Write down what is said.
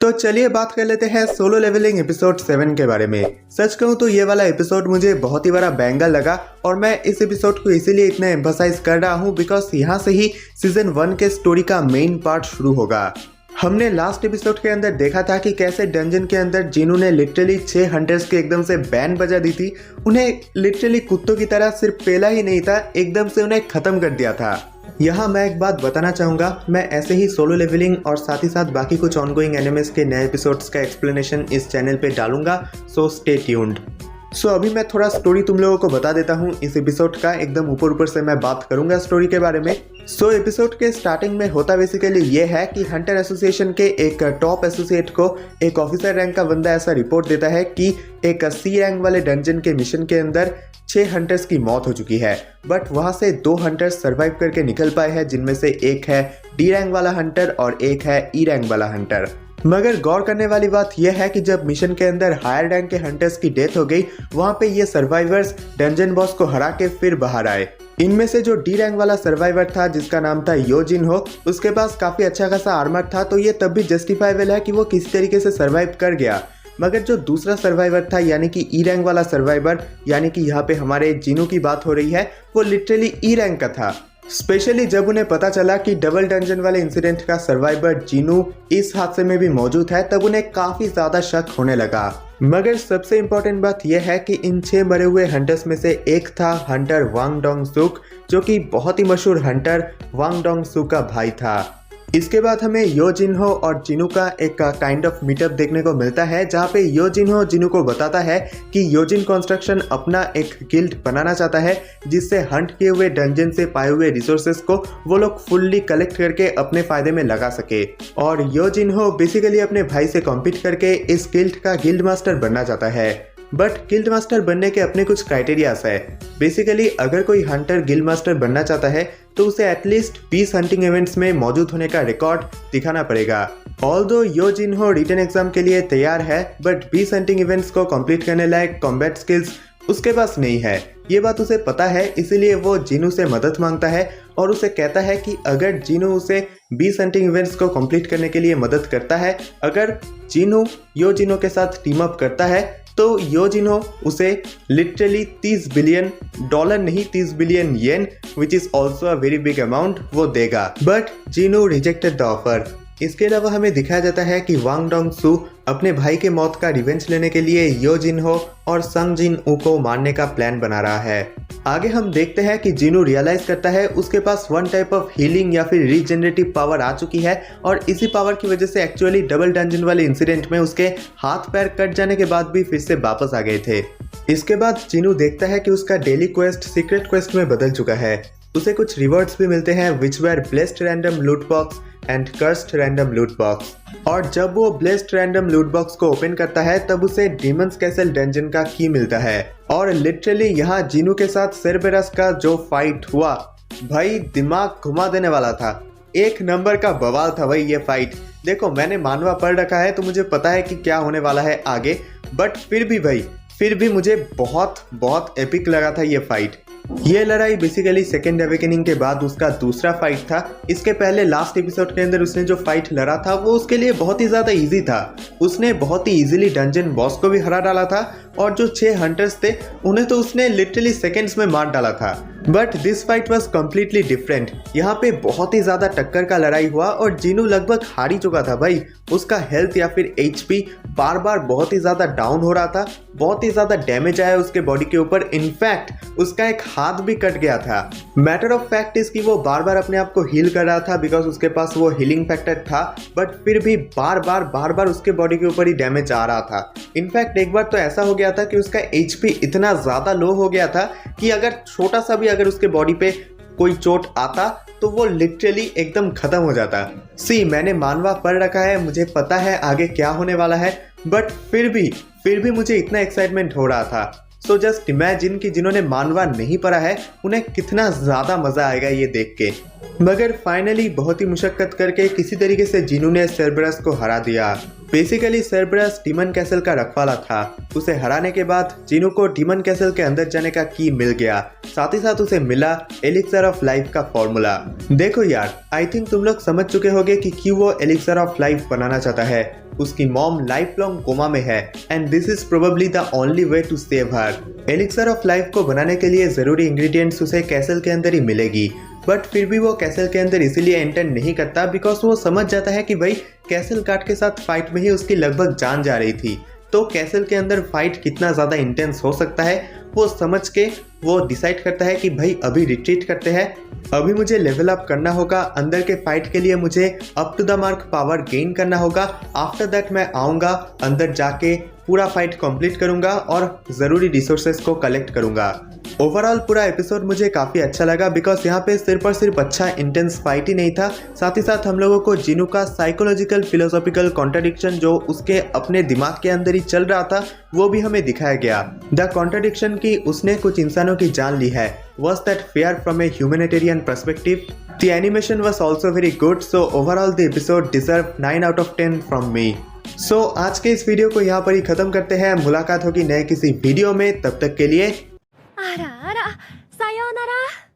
तो चलिए बात कर लेते हैं सोलो लेवलिंग एपिसोड 7 के बारे में। सच कहूँ तो ये वाला एपिसोड मुझे बहुत ही बड़ा बैंगर लगा और मैं इस एपिसोड को इसीलिए इतना एम्फसाइज कर रहा हूँ बिकॉज यहाँ से ही सीजन 1 के स्टोरी का मेन पार्ट शुरू होगा। हमने लास्ट एपिसोड के अंदर देखा था कि कैसे डंजन के अंदर जिनू ने लिटरली 6 हंटर्स के एकदम से बैन बजा दी थी। उन्हें लिटरली कुत्तों की तरह सिर्फ पेला ही नहीं था, एकदम से उन्हें खत्म कर दिया था। यहाँ मैं एक बात बताना चाहूँगा, मैं ऐसे ही सोलो लेवलिंग और साथ ही साथ बाकी कुछ ऑनगोइंग एनिमेस के नए एपिसोड्स का एक्सप्लेनेशन इस चैनल पे डालूंगा, सो स्टे ट्यून्ड। सो अभी मैं थोड़ा स्टोरी तुम लोगों को बता देता हूँ इस एपिसोड का, एकदम ऊपर से मैं बात करूंगा स्टोरी के बारे में। सो एपिसोड के स्टार्टिंग में होता बेसिकली ये है कि हंटर एसोसिएशन के एक टॉप एसोसिएट को एक ऑफिसर रैंक का बंदा ऐसा रिपोर्ट देता है कि एक सी रैंक वाले डंजन के मिशन के अंदर 6 हंटर्स की मौत हो चुकी है, बट वहां से 2 हंटर्स सरवाइव करके निकल पाए हैं, जिनमें से एक है डी रैंक वाला हंटर और एक है ई रैंक वाला हंटर। मगर गौर करने वाली बात यह है कि जब मिशन के अंदर हायर रैंक के हंटर्स की डेथ हो गई, वहां पे ये सर्वाइवर्स डंजन बॉस को हरा के फिर बाहर आए। इनमें से जो डी रैंक वाला सर्वाइवर था जिसका नाम था यो जिन हो, उसके पास काफी अच्छा खासा आर्मर था, तो ये तब भी जस्टिफाइबल है कि वो किसी तरीके से सर्वाइव कर गया। मगर जो दूसरा सर्वाइवर था यानी कि ई रैंक वाला सर्वाइवर, यानी कि यहाँ पे हमारे जिनू की बात हो रही है, वो लिटरली ई रैंक का था। स्पेशली जब उन्हें पता चला कि डबल डंजन वाले इंसिडेंट का सर्वाइवर जिनू इस हादसे में भी मौजूद है, तब उन्हें काफी ज्यादा शक होने लगा। मगर सबसे इम्पोर्टेंट बात यह है कि इन 6 मरे हुए हंटर्स में से एक था हंटर वांग डोंग सुक, जो कि बहुत ही मशहूर हंटर वांग डोंग सुक का भाई था। इसके बाद हमें यो जिन हो और जिनू का एक काइंड ऑफ मीटअप देखने को मिलता है, जहाँ पे यो जिन हो जिनू को बताता है कि यो जिन कंस्ट्रक्शन अपना एक गिल्ड बनाना चाहता है, जिससे हंट किए हुए डंजन से पाए हुए रिसोर्सेस को वो लोग फुल्ली कलेक्ट करके अपने फायदे में लगा सके। और यो जिन हो बेसिकली अपने भाई से कॉम्पीट करके इस गिल्ड का गिल्ड मास्टर बनना चाहता है। बट गिल्ड मास्टर बनने के अपने कुछ क्राइटेरियाज है। बेसिकली अगर कोई हंटर गिल्ड मास्टर बनना चाहता है तो उसे एटलीस्ट 20 हंटिंग इवेंट्स में मौजूद होने का रिकॉर्ड दिखाना पड़ेगा। ऑल्दो यो जिन हो रिटन एग्जाम के लिए तैयार है, बट 20 हंटिंग इवेंट्स को कंप्लीट करने लायक कॉम्बैट स्किल्स उसके पास नहीं है। ये बात उसे पता है, इसीलिए वो जिनू से मदद मांगता है और उसे कहता है कि अगर जिनू उसे 20 हंटिंग इवेंट्स को कंप्लीट करने के लिए मदद करता है, अगर जिनू यो जिनो के साथ टीम अप करता है, तो यो जिनो उसे लिटरली $30 बिलियन नहीं 30 billion yen, which is also a very big amount, वो देगा। बट जिनो रिजेक्टेड द ऑफर। इसके अलावा हमें दिखाया जाता है कि वांग डोंग सू अपने भाई के मौत का रिवेंज लेने के लिए यो जिन हो और संग जिन ऊ को मारने का प्लान बना रहा है। आगे हम देखते हैं कि जिनू रियलाइज करता है उसके पास वन टाइप ऑफ हीलिंग या फिर रीजनरेटिव पावर आ चुकी है, और इसी पावर की वजह से एक्चुअली डबल डंजन वाले इंसिडेंट में उसके हाथ पैर कट जाने के बाद भी फिर से वापस आ गए थे। इसके बाद जिनू देखता है कि उसका डेली क्वेस्ट सीक्रेट क्वेस्ट में बदल चुका है। उसे कुछ रिवॉर्ड्स भी मिलते हैं, विच वेर ब्लेस्ड रैंडम लूट बॉक्स एंड कर्स्ड रैंडम लूट बॉक्स। और जब वो ब्लेस्ड रैंडम लूट बॉक्स को ओपन करता है तब उसे डीमंस कैसल डंजन का की मिलता है। और लिटरली यहाँ जिनू के साथ सेरबेरस का जो फाइट हुआ, भाई दिमाग घुमा देने वाला था। एक नंबर का बवाल था भाई ये फाइट। देखो मैंने मानवा पढ़ रखा है तो मुझे पता है कि क्या होने वाला है आगे, बट फिर भी मुझे बहुत एपिक लगा था ये फाइट। ये लड़ाई बेसिकली सेकेंड अवेकनिंग के बाद उसका दूसरा फाइट था। इसके पहले लास्ट एपिसोड के अंदर उसने जो फाइट लड़ा था वो उसके लिए बहुत ही ज्यादा इजी था। उसने बहुत ही इजीली डंजन बॉस को भी हरा डाला था, और जो 6 हंटर्स थे उन्हें तो उसने लिटरली सेकेंड्स में मार डाला था। But this fight was completely different. यहाँ पे बहुत ही ज्यादा टक्कर का लड़ाई हुआ और जिनू लगभग हार ही चुका था भाई। उसका हेल्थ या फिर HP बार बार बहुत ही ज्यादा डाउन हो रहा था, बहुत ही ज्यादा डैमेज आया उसके बॉडी के ऊपर। इनफैक्ट उसका एक हाथ भी कट गया था। मैटर ऑफ फैक्ट इज कि वो बार बार अपने आप को हील कर रहा था बिकॉज उसके पास वो हीलिंग फैक्टर था, बट फिर भी बार बार उसके बॉडी के ऊपर ही डैमेज आ रहा था। इनफैक्ट एक बार तो ऐसा हो गया था कि उसका HP इतना ज्यादा लो हो गया था कि अगर छोटा सा भी अगर उसके बॉडी पे कोई चोट आता तो वो लिटरली एकदम खत्म हो जाता। मैंने मानवा पढ़ रखा है, मुझे पता है आगे क्या होने वाला है, बट फिर भी मुझे इतना एक्साइटमेंट हो रहा था। सो जस्ट इमेजिन कि जिन्होंने मानवा नहीं पढ़ा है उन्हें कितना ज्यादा मजा आएगा ये देख के। मगर फाइनली बहुत ही मुशक्कत करके किसी तरीके से जिनू ने सेरबरस को हरा दिया। बेसिकली सेरबरस डीमन कैसल का रखवाला था। उसे हराने के बाद जिनू को डीमन कैसल के अंदर जाने का की मिल गया, साथ ही साथ उसे मिला एलिक्सर ऑफ लाइफ का फॉर्मूला। देखो यार, आई थिंक तुम लोग समझ चुके होगे कि क्यों वो एलिक्सर ऑफ लाइफ बनाना चाहता है। उसकी मॉम लाइफ लॉन्ग कोमा में है and this is probably the only way to save her. Elixir of life को बनाने के लिए जरूरी इंग्रेडिएंट्स उसे कैसल के अंदर ही मिलेगी, बट फिर भी वो कैसल के अंदर इसीलिए एंटर नहीं करता बिकॉज वो समझ जाता है कि भाई कैसल गार्ड के साथ फाइट में ही उसकी लगभग जान जा रही थी, तो कैसल के अंदर फाइट कितना ज़्यादा इंटेंस हो सकता है वो समझ के वो डिसाइड करता है कि भाई अभी रिट्रीट करते हैं, अभी मुझे लेवल अप करना होगा, अंदर के फाइट के लिए मुझे up to the mark power gain करना होगा। आफ्टर दैट मैं आऊँगा, अंदर जाके पूरा फाइट कंप्लीट करूँगा और ज़रूरी रिसोर्सेज को कलेक्ट करूँगा। ओवरऑल पूरा एपिसोड मुझे काफ़ी अच्छा लगा बिकॉज यहाँ पे सिर्फ और सिर्फ अच्छा इंटेंस फाइट ही नहीं था, साथ ही साथ हम लोगों को जिनू का साइकोलॉजिकल फिलोसॉफिकल कॉन्ट्राडिक्शन जो उसके अपने दिमाग के अंदर ही चल रहा था वो भी हमें दिखाया गया। द कॉन्ट्राडिक्शन की उसने कुछ इंसानों की जान ली है, was that fear from a humanitarian perspective. The animation was also very good, so overall the episode deserved 9 out of 10 from me. So आज के इस वीडियो को यहाँ पर ही खत्म करते हैं, मुलाकात होगी नए किसी वीडियो में, तब तक के लिए